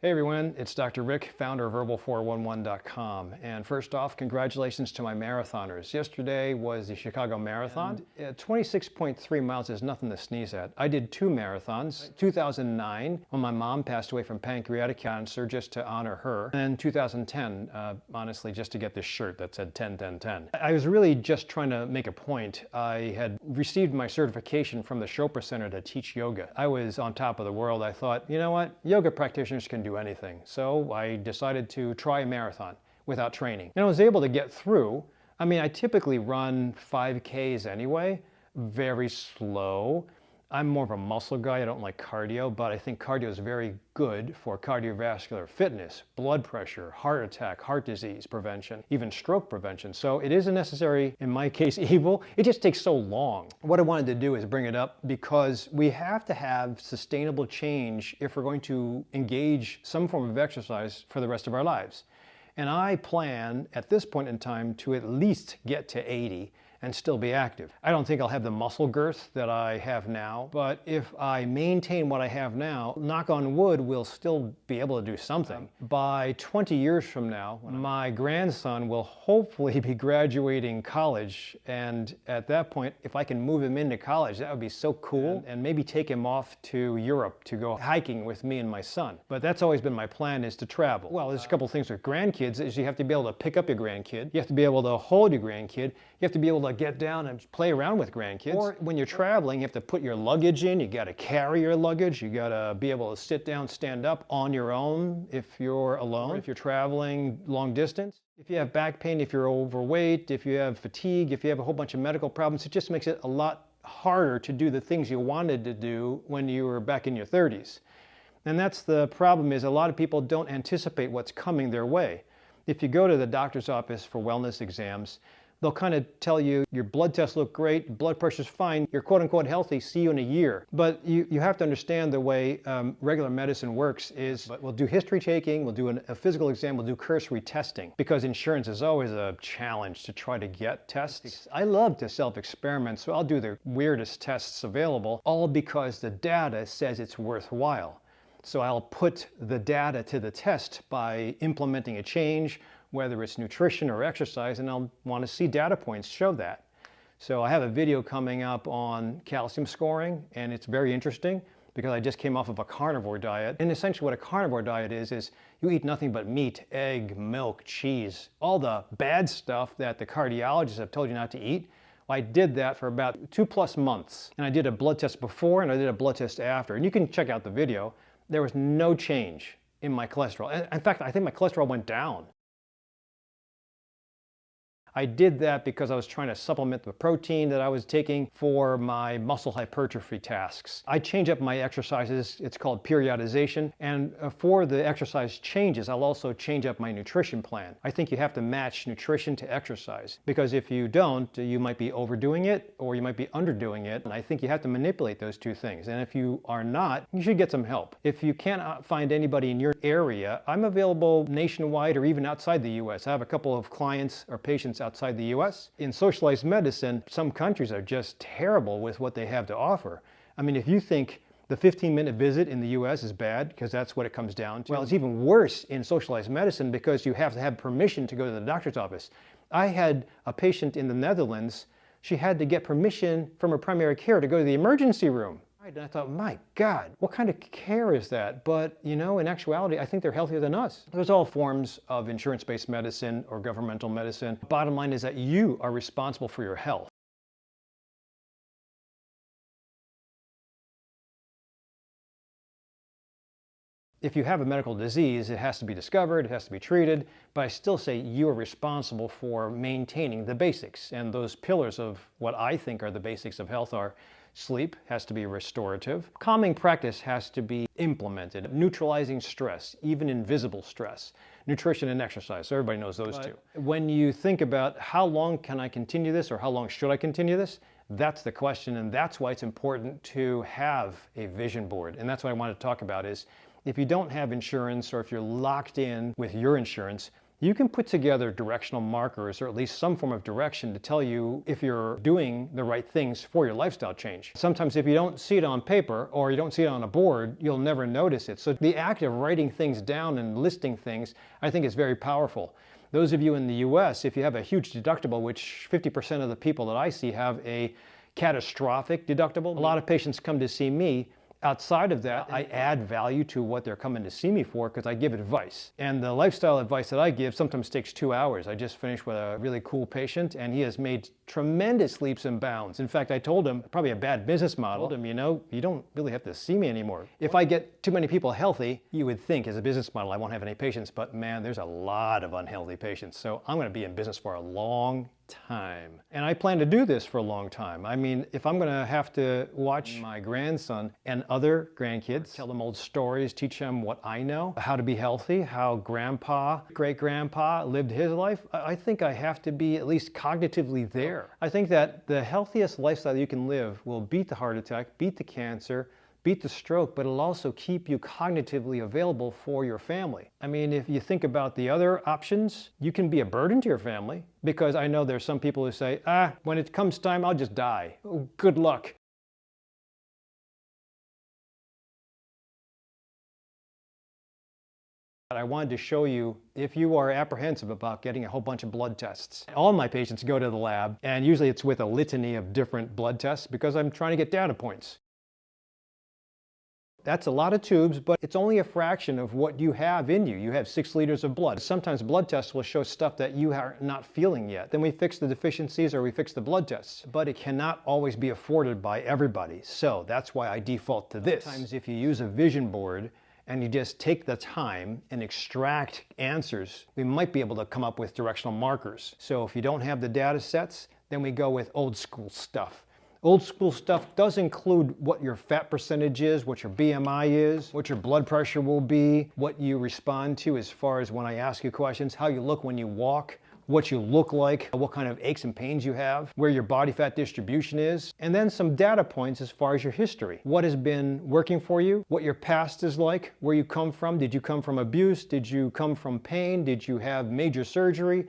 Hey everyone, it's Dr. Rick, founder of Herbal411.com. And first off, congratulations to my marathoners. Yesterday was the Chicago Marathon. 26.3 miles is nothing to sneeze at. I did 2 marathons, 2009 when my mom passed away from pancreatic cancer, just to honor her, and 2010, honestly, just to get this shirt that said 10, 10, 10. I was really just trying to make a point. I had received my certification from the Chopra Center to teach yoga. I was on top of the world. I thought, you know what, yoga practitioners can do anything. So I decided to try a marathon without training. And I was able to get through. I mean, I typically run 5Ks anyway, very slow. I'm more of a muscle guy. I don't like cardio, but I think cardio is very good for cardiovascular fitness, blood pressure, heart attack, heart disease prevention, even stroke prevention. So it isn't necessary, in my case, evil. It just takes so long. What I wanted to do is bring it up because we have to have sustainable change if we're going to engage some form of exercise for the rest of our lives. And I plan at this point in time to at least get to 80 and still be active. I don't think I'll have the muscle girth that I have now, but if I maintain what I have now, knock on wood, we'll still be able to do something. By 20 years from now, my grandson will hopefully be graduating college, and at that point, if I can move him into college, that would be so cool, and maybe take him off to Europe to go hiking with me and my son. But that's always been my plan, is to travel. Well, there's a couple things with grandkids, is you have to be able to pick up your grandkid, you have to be able to hold your grandkid, you have to be able to get down and play around with grandkids. Or when you're traveling, you have to put your luggage in, you gotta carry your luggage, you gotta be able to sit down, stand up on your own if you're alone, or if you're traveling long distance. If you have back pain, if you're overweight, if you have fatigue, if you have a whole bunch of medical problems, it just makes it a lot harder to do the things you wanted to do when you were back in your 30s. And that's the problem, is a lot of people don't anticipate what's coming their way. If you go to the doctor's office for wellness exams, they'll kind of tell you your blood tests look great, blood pressure's fine, you're quote unquote healthy, see you in a year. But you have to understand the way regular medicine works is, we'll do history taking, we'll do a physical exam, we'll do cursory testing, because insurance is always a challenge to try to get tests. I love to self-experiment, so I'll do the weirdest tests available, all because the data says it's worthwhile. So I'll put the data to the test by implementing a change, whether it's nutrition or exercise, and I'll want to see data points show that. So I have a video coming up on calcium scoring, and it's very interesting because I just came off of a carnivore diet. And essentially what a carnivore diet is you eat nothing but meat, egg, milk, cheese, all the bad stuff that the cardiologists have told you not to eat. I did that for about 2+ months, and I did a blood test before and I did a blood test after, and you can check out the video. There was no change in my cholesterol. In fact, I think my cholesterol went down. I did that because I was trying to supplement the protein that I was taking for my muscle hypertrophy tasks. I change up my exercises, it's called periodization, and for the exercise changes, I'll also change up my nutrition plan. I think you have to match nutrition to exercise, because if you don't, you might be overdoing it or you might be underdoing it, and I think you have to manipulate those two things. And if you are not, you should get some help. If you cannot find anybody in your area, I'm available nationwide or even outside the US. I have a couple of clients or patients outside the US. In socialized medicine, some countries are just terrible with what they have to offer. I mean, if you think the 15-minute visit in the US is bad, because that's what it comes down to, well, it's even worse in socialized medicine because you have to have permission to go to the doctor's office. I had a patient in the Netherlands. She had to get permission from her primary care to go to the emergency room. And I thought, my God, what kind of care is that? But, you know, in actuality, I think they're healthier than us. There's all forms of insurance-based medicine or governmental medicine. Bottom line is that you are responsible for your health. If you have a medical disease, it has to be discovered, it has to be treated, but I still say you are responsible for maintaining the basics. And those pillars of what I think are the basics of health are: sleep has to be restorative, calming practice has to be implemented, neutralizing stress, even invisible stress, nutrition and exercise. So everybody knows those two. When you think about how long can I continue this, or how long should I continue this, that's the question, and that's why it's important to have a vision board. And that's what I want to talk about is, if you don't have insurance, or if you're locked in with your insurance, You can put together directional markers, or at least some form of direction, to tell you if you're doing the right things for your lifestyle change. Sometimes if you don't see it on paper or you don't see it on a board, you'll never notice it. So the act of writing things down and listing things, I think, is very powerful. Those of you in the US, if you have a huge deductible, which 50% of the people that I see have a catastrophic deductible, a lot of patients come to see me. Outside of that, I add value to what they're coming to see me for because I give advice. And the lifestyle advice that I give sometimes takes 2 hours. I just finished with a really cool patient and he has made tremendous leaps and bounds. In fact, I told him, probably a bad business model, you know, you don't really have to see me anymore. If I get too many people healthy, you would think as a business model I won't have any patients, but man, there's a lot of unhealthy patients. So I'm going to be in business for a long time. And I plan to do this for a long time. I mean, if I'm going to have to watch my grandson and other grandkids, tell them old stories, teach them what I know, how to be healthy, how grandpa, great-grandpa lived his life, I think I have to be at least cognitively there. I think that the healthiest lifestyle you can live will beat the heart attack, beat the cancer, beat the stroke, but it'll also keep you cognitively available for your family. I mean, if you think about the other options, you can be a burden to your family, because I know there's some people who say, when it comes time, I'll just die. Oh, good luck. I wanted to show you if you are apprehensive about getting a whole bunch of blood tests. All my patients go to the lab, and usually it's with a litany of different blood tests because I'm trying to get data points. That's a lot of tubes, but it's only a fraction of what you have in you. You have 6 liters of blood. Sometimes blood tests will show stuff that you are not feeling yet. Then we fix the deficiencies or we fix the blood tests. But it cannot always be afforded by everybody. So that's why I default to this. Sometimes if you use a vision board and you just take the time and extract answers, we might be able to come up with directional markers. So if you don't have the data sets, then we go with old school stuff. Old school stuff does include what your fat percentage is, what your BMI is, what your blood pressure will be, what you respond to as far as when I ask you questions, how you look when you walk, what you look like, what kind of aches and pains you have, where your body fat distribution is, and then some data points as far as your history. What has been working for you, what your past is like, where you come from. Did you come from abuse? Did you come from pain? Did you have major surgery?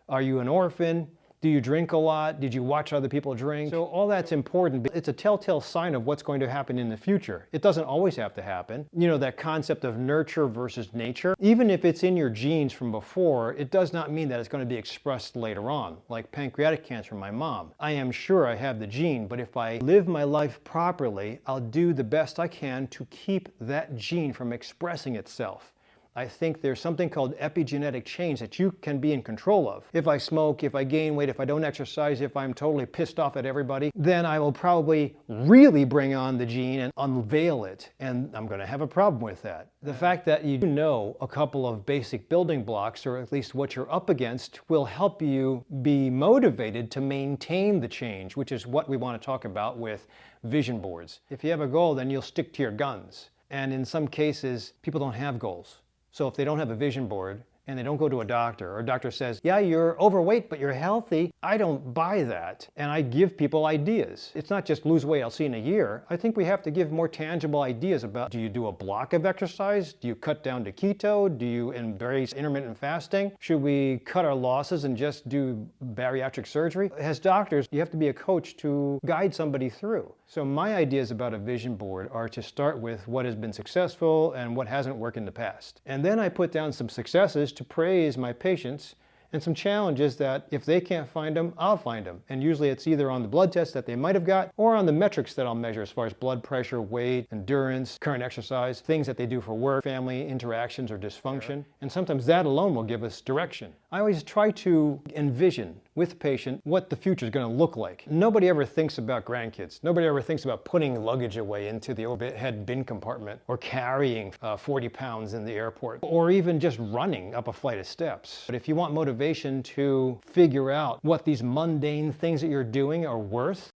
Are you an orphan? Do you drink a lot? Did you watch other people drink? So all that's important, but it's a telltale sign of what's going to happen in the future. It doesn't always have to happen. You know, that concept of nurture versus nature, even if it's in your genes from before, it does not mean that it's going to be expressed later on, like pancreatic cancer in my mom. I am sure I have the gene, but if I live my life properly, I'll do the best I can to keep that gene from expressing itself. I think there's something called epigenetic change that you can be in control of. If I smoke, if I gain weight, if I don't exercise, if I'm totally pissed off at everybody, then I will probably really bring on the gene and unveil it, and I'm going to have a problem with that. The fact that you know a couple of basic building blocks, or at least what you're up against, will help you be motivated to maintain the change, which is what we want to talk about with vision boards. If you have a goal, then you'll stick to your guns. And in some cases, people don't have goals. So if they don't have a vision board and they don't go to a doctor, or a doctor says, yeah, you're overweight, but you're healthy, I don't buy that. And I give people ideas. It's not just lose weight, I'll see in a year. I think we have to give more tangible ideas about, do you do a block of exercise? Do you cut down to keto? Do you embrace intermittent fasting? Should we cut our losses and just do bariatric surgery? As doctors, you have to be a coach to guide somebody through. So my ideas about a vision board are to start with what has been successful and what hasn't worked in the past. And then I put down some successes to praise my patients, and some challenges that if they can't find them, I'll find them. And usually it's either on the blood test that they might have got, or on the metrics that I'll measure as far as blood pressure, weight, endurance, current exercise, things that they do for work, family interactions, or dysfunction. And sometimes that alone will give us direction. I always try to envision with the patient what the future is going to look like. Nobody ever thinks about grandkids. Nobody ever thinks about putting luggage away into the overhead bin compartment, or carrying 40 pounds in the airport, or even just running up a flight of steps. But if you want motivation to figure out what these mundane things that you're doing are worth,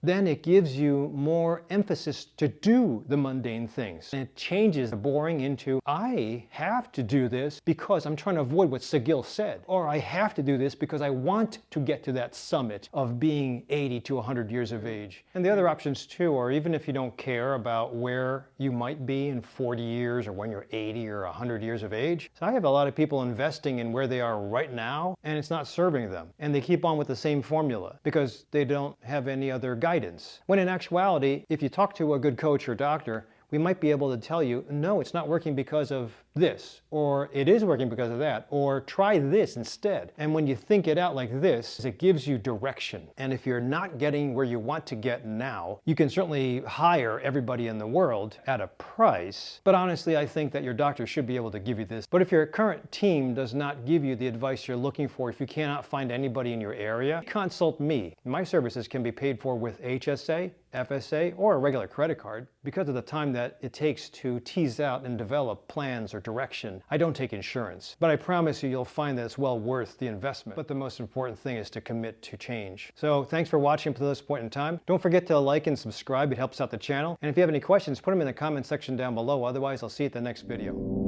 then it gives you more emphasis to do the mundane things. And it changes the boring into, I have to do this because I'm trying to avoid what Succes said. Or I have to do this because I want to get to that summit of being 80 to 100 years of age. And the other options too are, even if you don't care about where you might be in 40 years or when you're 80 or 100 years of age. So I have a lot of people investing in where they are right now, and it's not serving them. And they keep on with the same formula because they don't have any other guidance. When in actuality, if you talk to a good coach or doctor, we might be able to tell you, no, it's not working because of this, or it is working because of that, or try this instead. And when you think it out like this, it gives you direction. And if you're not getting where you want to get now, you can certainly hire everybody in the world at a price. But honestly, I think that your doctor should be able to give you this. But if your current team does not give you the advice you're looking for, if you cannot find anybody in your area, consult me. My services can be paid for with HSA, FSA, or a regular credit card because of the time that it takes to tease out and develop plans or direction. I don't take insurance, but I promise you, you'll find that it's well worth the investment. But the most important thing is to commit to change. So thanks for watching up to this point in time. Don't forget to like and subscribe. It helps out the channel. And if you have any questions, put them in the comment section down below. Otherwise, I'll see you at the next video.